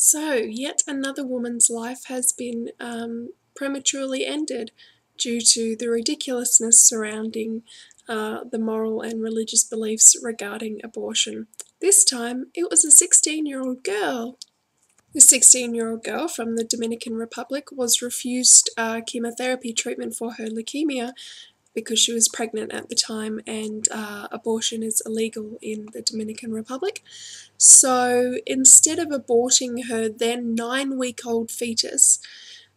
So, yet another woman's life has been prematurely ended due to the ridiculousness surrounding the moral and religious beliefs regarding abortion. This time, it was a 16-year-old girl. The 16-year-old girl from the Dominican Republic was refused chemotherapy treatment for her leukemia because she was pregnant at the time, and abortion is illegal in the Dominican Republic. So instead of aborting her then 9-week-old fetus,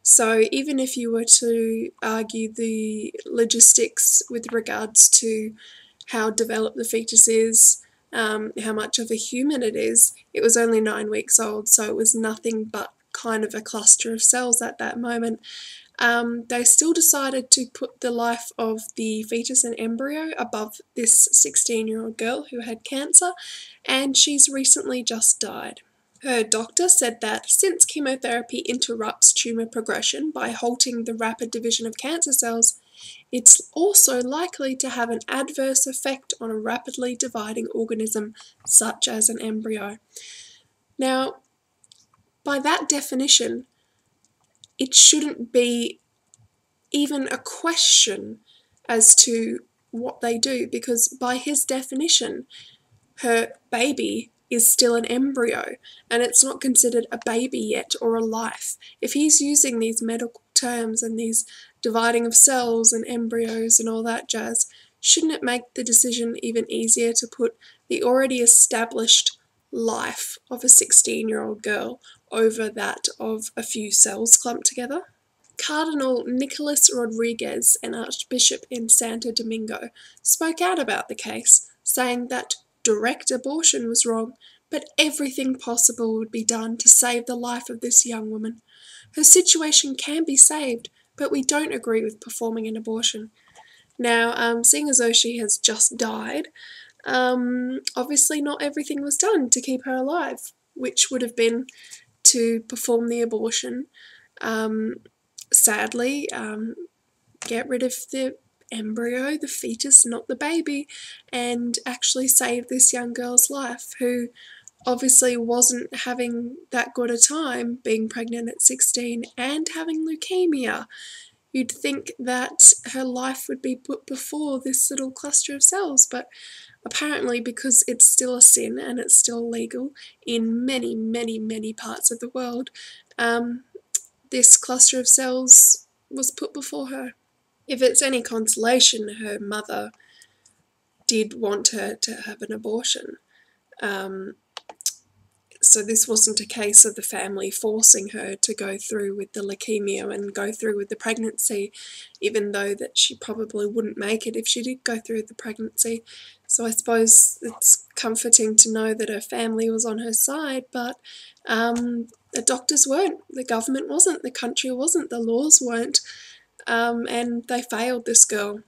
so even if you were to argue the logistics with regards to how developed the fetus is, how much of a human it was only 9 weeks old, so it was nothing but kind of a cluster of cells at that moment. They still decided to put the life of the fetus and embryo above this 16-year-old girl who had cancer, and she's recently just died. Her doctor said that since chemotherapy interrupts tumour progression by halting the rapid division of cancer cells, it's also likely to have an adverse effect on a rapidly dividing organism such as an embryo. Now, by that definition, it shouldn't be even a question as to what they do, because by his definition, her baby is still an embryo and it's not considered a baby yet or a life. If he's using these medical terms and these dividing of cells and embryos and all that jazz, shouldn't it make the decision even easier to put the already established life of a 16-year-old girl over that of a few cells clumped together? Cardinal Nicolas Rodriguez, an archbishop in Santo Domingo, spoke out about the case, saying that direct abortion was wrong, but everything possible would be done to save the life of this young woman. Her situation can be saved, but we don't agree with performing an abortion. Now, seeing as though she has just died, obviously not everything was done to keep her alive, which would have been to perform the abortion, sadly, get rid of the embryo, the fetus, not the baby, and actually save this young girl's life, who obviously wasn't having that good a time being pregnant at 16 and having leukemia. You'd think that her life would be put before this little cluster of cells, but apparently, because it's still a sin and it's still legal in many, many, many parts of the world, this cluster of cells was put before her. If it's any consolation, her mother did want her to have an abortion. So this wasn't a case of the family forcing her to go through with the leukemia and go through with the pregnancy, even though that she probably wouldn't make it if she did go through with the pregnancy. So I suppose it's comforting to know that her family was on her side, but the doctors weren't, the government wasn't, the country wasn't, the laws weren't, and they failed this girl.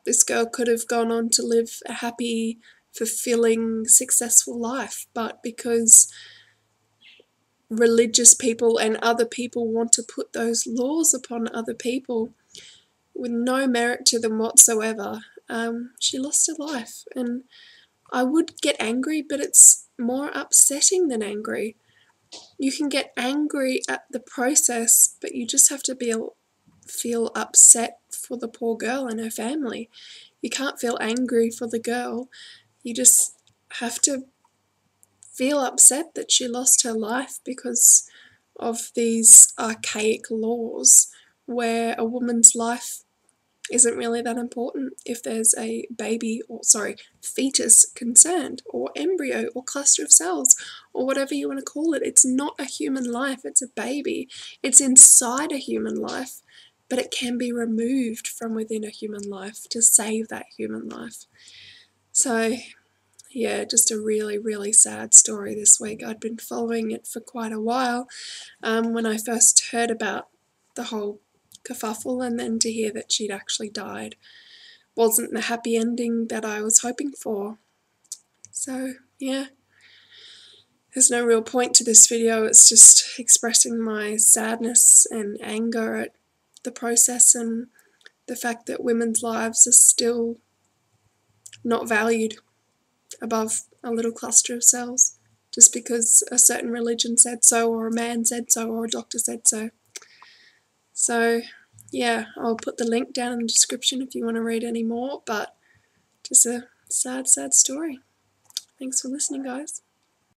This girl could have gone on to live a happy, fulfilling, successful life, but because religious people and other people want to put those laws upon other people with no merit to them whatsoever, she lost her life. And I would get angry, but it's more upsetting than angry. You can get angry at the process, but you just have to feel upset for the poor girl and her family. You can't feel angry for the girl. You just have to feel upset that she lost her life because of these archaic laws where a woman's life isn't really that important if there's a fetus concerned, or embryo, or cluster of cells, or whatever you want to call it. It's not a human life, it's a baby. It's inside a human life, but it can be removed from within a human life to save that human life. So, yeah, just a really, really sad story this week. I'd been following it for quite a while when I first heard about the whole kerfuffle, and then to hear that she'd actually died wasn't the happy ending that I was hoping for. So, yeah, there's no real point to this video. It's just expressing my sadness and anger at the process and the fact that women's lives are still not valued above a little cluster of cells. just because a certain religion said so, or a man said so, or a doctor said so. So, yeah, I'll put the link down in the description if you want to read any more, but just a sad, sad story. Thanks for listening, guys.